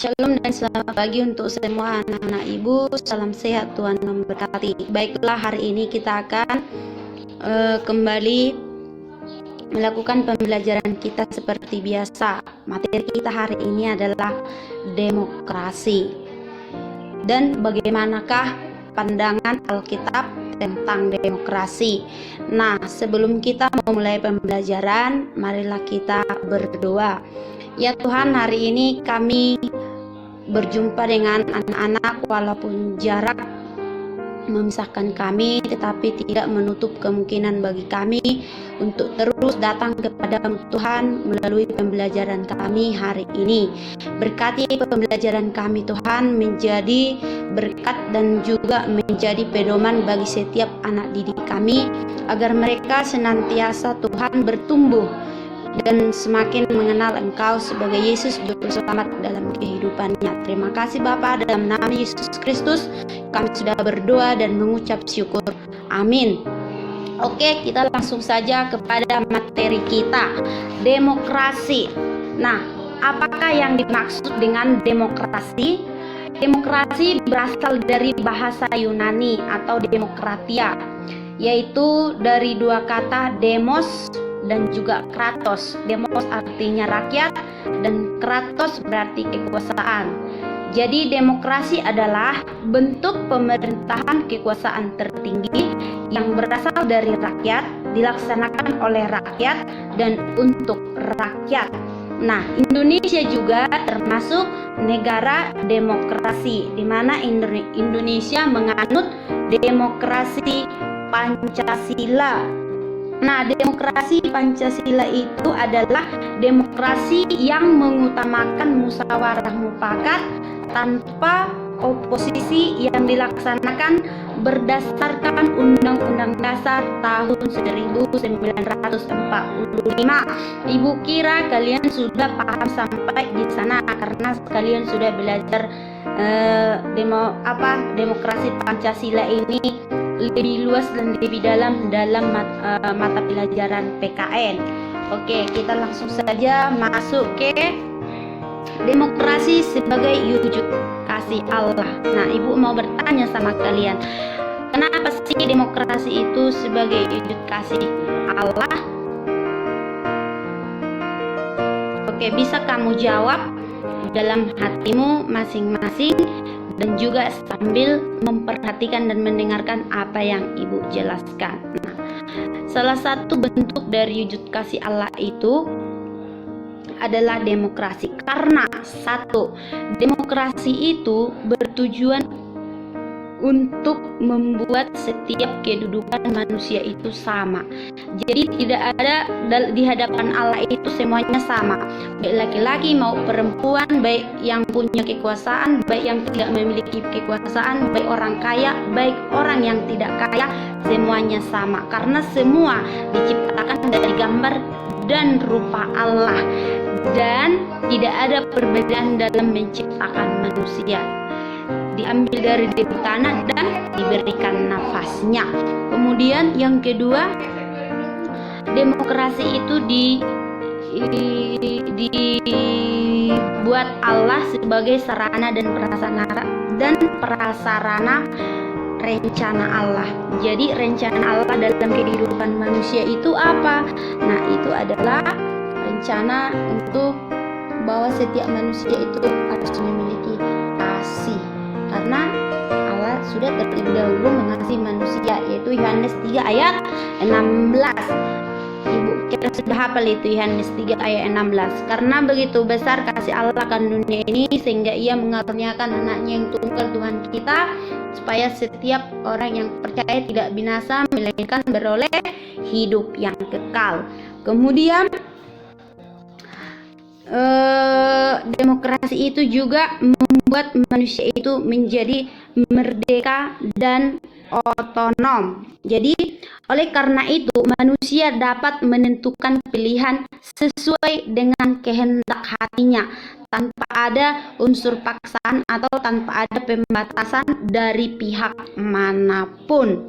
Shalom dan selamat pagi untuk semua anak-anak ibu. Salam sehat, Tuhan memberkati. Baiklah, hari ini kita akan kembali melakukan pembelajaran kita seperti biasa. Materi kita hari ini adalah demokrasi. Dan bagaimanakah pandangan Alkitab tentang demokrasi? Nah, sebelum kita memulai pembelajaran, marilah kita berdoa. Ya Tuhan, hari ini kami berjumpa dengan anak-anak walaupun jarak memisahkan kami, tetapi tidak menutup kemungkinan bagi kami untuk terus datang kepada Tuhan melalui pembelajaran kami hari ini. Berkati pembelajaran kami Tuhan menjadi berkat dan juga menjadi pedoman bagi setiap anak didik kami, agar mereka senantiasa Tuhan bertumbuh dan semakin mengenal Engkau sebagai Yesus Juru Selamat dalam kehidupannya. Terima kasih Bapa, dalam nama Yesus Kristus kami sudah berdoa dan mengucap syukur. Amin. Oke, kita langsung saja kepada materi kita, demokrasi. Nah, apakah yang dimaksud dengan demokrasi? Demokrasi berasal dari bahasa Yunani atau demokratia, yaitu dari dua kata demos dan juga kratos. Demos artinya rakyat dan kratos berarti kekuasaan. Jadi demokrasi adalah bentuk pemerintahan kekuasaan tertinggi yang berasal dari rakyat, dilaksanakan oleh rakyat dan untuk rakyat. Nah, Indonesia juga termasuk negara demokrasi, di mana Indonesia menganut demokrasi Pancasila. Nah, demokrasi Pancasila itu adalah demokrasi yang mengutamakan musyawarah mufakat tanpa oposisi yang dilaksanakan berdasarkan Undang-Undang Dasar tahun 1945. Ibu kira kalian sudah paham sampai di sana karena kalian sudah belajar demokrasi Pancasila ini lebih luas dan lebih dalam mata pelajaran PKN. Oke, kita langsung saja masuk ke demokrasi sebagai wujud kasih Allah. Nah, ibu mau bertanya sama kalian, kenapa sih demokrasi itu sebagai wujud kasih Allah? Oke, bisa kamu jawab dalam hatimu masing-masing dan juga sambil memperhatikan dan mendengarkan apa yang ibu jelaskan. Nah, salah satu bentuk dari wujud kasih Allah itu adalah demokrasi. Karena satu, demokrasi itu bertujuan untuk membuat setiap kedudukan manusia itu sama. Jadi tidak ada di hadapan Allah itu semuanya sama, baik laki-laki mau perempuan, baik yang punya kekuasaan, baik yang tidak memiliki kekuasaan, baik orang kaya, baik orang yang tidak kaya, semuanya sama. Karena semua diciptakan dari gambar dan rupa Allah, dan tidak ada perbedaan dalam menciptakan manusia. Diambil dari debu tanah dan diberikan nafasnya. Kemudian yang kedua, demokrasi itu dibuat Allah sebagai sarana dan prasarana rencana Allah. Jadi rencana Allah dalam kehidupan manusia itu apa? Nah, itu adalah rencana untuk bahwa setiap manusia itu harus memiliki kasih. Karena Allah sudah terlebih dahulu mengasihi manusia, yaitu Yohanes 3 ayat 16. Ibu kira sudah hafal itu Yohanes 3 ayat 16. Karena begitu besar kasih Allah akan dunia ini sehingga ia mengaruniakan anaknya yang tunggal Tuhan kita, supaya setiap orang yang percaya tidak binasa melainkan beroleh hidup yang kekal. Kemudian demokrasi itu juga membuat manusia itu menjadi merdeka dan otonom. Jadi oleh karena itu manusia dapat menentukan pilihan sesuai dengan kehendak hatinya tanpa ada unsur paksaan atau tanpa ada pembatasan dari pihak manapun.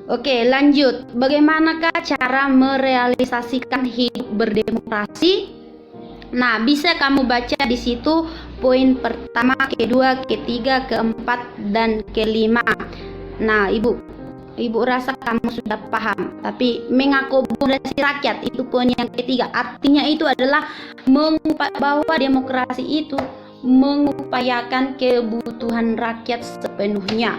Oke, lanjut. Bagaimanakah cara merealisasikan hidup berdemokrasi? Nah, bisa kamu baca di situ poin pertama, kedua, ketiga, keempat, dan kelima. Nah, Ibu rasa kamu sudah paham. Tapi mengakomodasi rakyat itu poin yang ketiga. Artinya itu adalah bahwa demokrasi itu mengupayakan kebutuhan rakyat sepenuhnya.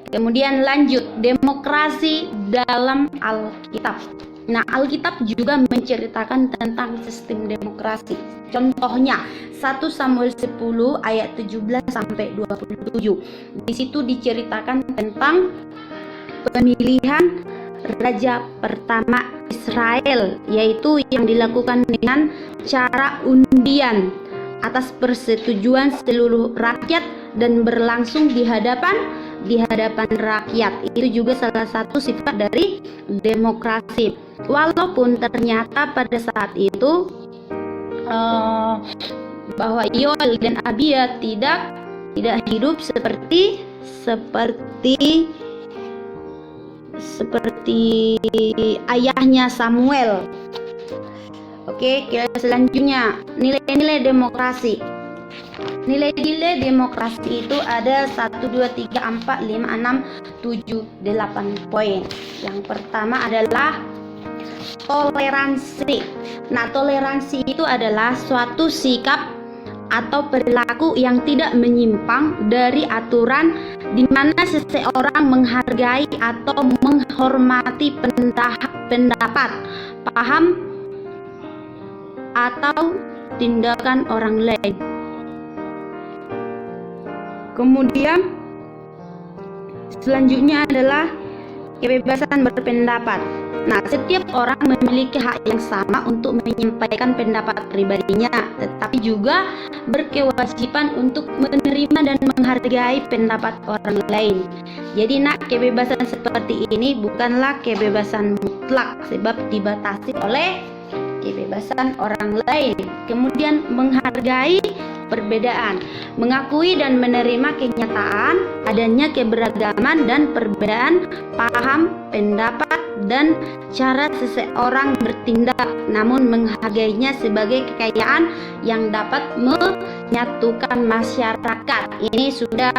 Kemudian lanjut, demokrasi dalam Alkitab. Nah, Alkitab juga menceritakan tentang sistem demokrasi. Contohnya 1 Samuel 10 ayat 17 sampai 27. Di situ diceritakan tentang pemilihan raja pertama Israel, yaitu yang dilakukan dengan cara undian atas persetujuan seluruh rakyat dan berlangsung di hadapan rakyat. Itu juga salah satu sifat dari demokrasi. Walaupun ternyata pada saat itu bahwa Yoel dan Abia tidak hidup seperti ayahnya Samuel. Oke, selanjutnya nilai-nilai demokrasi. Nilai-nilai demokrasi itu ada 1, 2, 3, 4, 5, 6, 7, 8 poin. Yang pertama adalah toleransi. Nah, toleransi itu adalah suatu sikap atau perilaku yang tidak menyimpang dari aturan, di mana seseorang menghargai atau menghormati pendapat, paham, atau tindakan orang lain. Kemudian selanjutnya adalah kebebasan berpendapat. Nah, setiap orang memiliki hak yang sama untuk menyampaikan pendapat pribadinya, tetapi juga berkewajiban untuk menerima dan menghargai pendapat orang lain. Jadi, kebebasan seperti ini bukanlah kebebasan mutlak, sebab dibatasi oleh kebebasan orang lain. Kemudian menghargai perbedaan, mengakui dan menerima kenyataan adanya keberagaman dan perbedaan paham, pendapat, dan cara seseorang bertindak, namun menghargainya sebagai kekayaan yang dapat menyatukan masyarakat. Ini sudah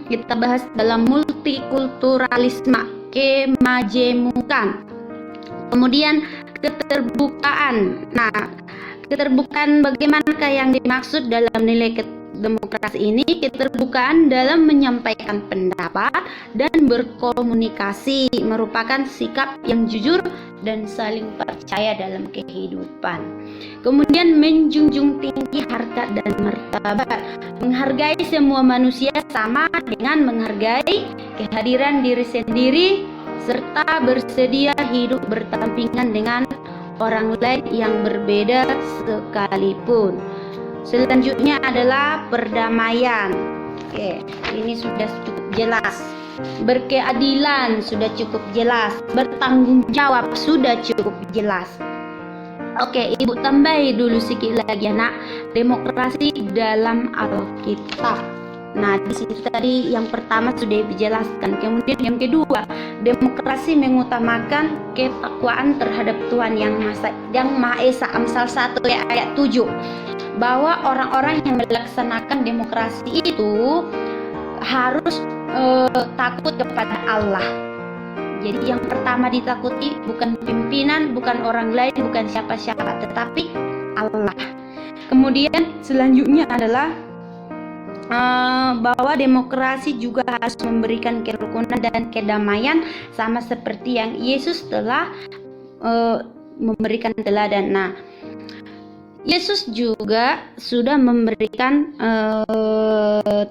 kita bahas dalam multikulturalisme, kemajemukan. Kemudian keterbukaan. Nah, keterbukaan bagaimanakah yang dimaksud dalam nilai demokrasi ini? Keterbukaan dalam menyampaikan pendapat dan berkomunikasi merupakan sikap yang jujur dan saling percaya dalam kehidupan. Kemudian menjunjung tinggi harkat dan martabat. Menghargai semua manusia sama dengan menghargai kehadiran diri sendiri, serta bersedia hidup berdampingan dengan orang lain yang berbeda sekalipun. Selanjutnya adalah perdamaian. Oke, ini sudah cukup jelas. Berkeadilan sudah cukup jelas. Bertanggung jawab sudah cukup jelas. Oke, Ibu tambahi dulu sedikit lagi, demokrasi dalam Alkitab. Nah, di sini tadi yang pertama sudah dijelaskan. Kemudian yang kedua, demokrasi mengutamakan ketakwaan terhadap Tuhan yang Maha Esa. Amsal 1 ayat 7. Bahwa orang-orang yang melaksanakan demokrasi itu harus takut kepada Allah. Jadi yang pertama ditakuti bukan pimpinan, bukan orang lain, bukan siapa-siapa, tetapi Allah. Kemudian selanjutnya adalah bahwa demokrasi juga harus memberikan kerukunan dan kedamaian, sama seperti yang Yesus telah memberikan teladan. Nah, Yesus juga sudah memberikan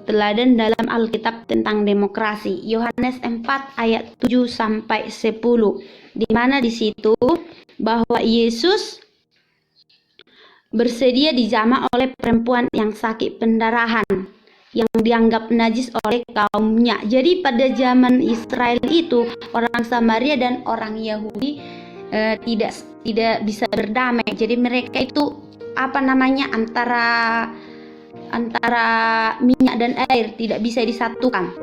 teladan dalam Alkitab tentang demokrasi. Yohanes 4 ayat 7 sampai 10, di mana di situ bahwa Yesus bersedia dijamah oleh perempuan yang sakit pendarahan, yang dianggap najis oleh kaumnya. Jadi pada zaman Israel itu orang Samaria dan orang Yahudi tidak bisa berdamai. Jadi mereka itu antara minyak dan air tidak bisa disatukan.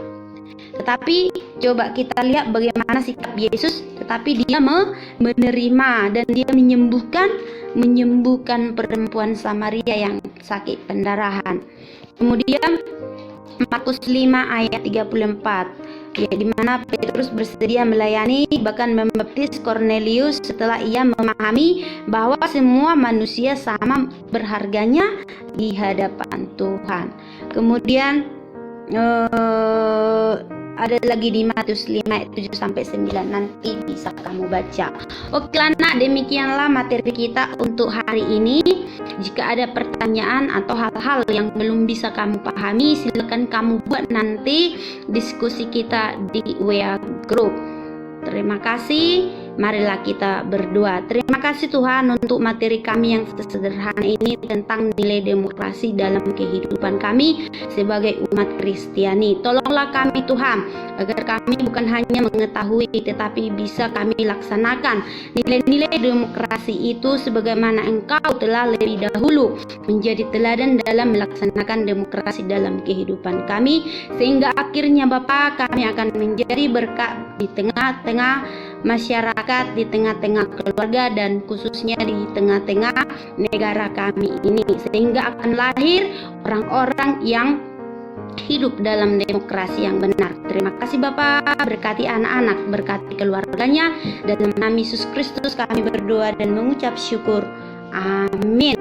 Tetapi coba kita lihat bagaimana sikap Yesus, tetapi dia menerima dan dia menyembuhkan menyembuhkan perempuan Samaria yang sakit pendarahan. Kemudian Markus 5 ayat 34, ya, di mana Petrus bersedia melayani bahkan membaptis Kornelius setelah ia memahami bahwa semua manusia sama berharganya di hadapan Tuhan. Kemudian ada lagi di Matius 5 ayat 7 sampai 9, nanti bisa kamu baca. Oke anak, demikianlah materi kita untuk hari ini. Jika ada pertanyaan atau hal-hal yang belum bisa kamu pahami, silakan kamu buat nanti diskusi kita di WA group. Terima kasih. Marilah kita berdoa. Terima kasih Tuhan untuk materi kami yang sederhana ini tentang nilai demokrasi dalam kehidupan kami sebagai umat Kristiani. Tolonglah kami Tuhan, agar kami bukan hanya mengetahui tetapi bisa kami laksanakan nilai-nilai demokrasi itu sebagaimana Engkau telah lebih dahulu menjadi teladan dalam melaksanakan demokrasi dalam kehidupan kami, sehingga akhirnya Bapa, kami akan menjadi berkat di tengah-tengah masyarakat, di tengah-tengah keluarga, dan khususnya di tengah-tengah negara kami ini, sehingga akan lahir orang-orang yang hidup dalam demokrasi yang benar. Terima kasih Bapak, berkati anak-anak, berkati keluarganya, dalam nama Yesus Kristus kami berdoa dan mengucap syukur. Amin.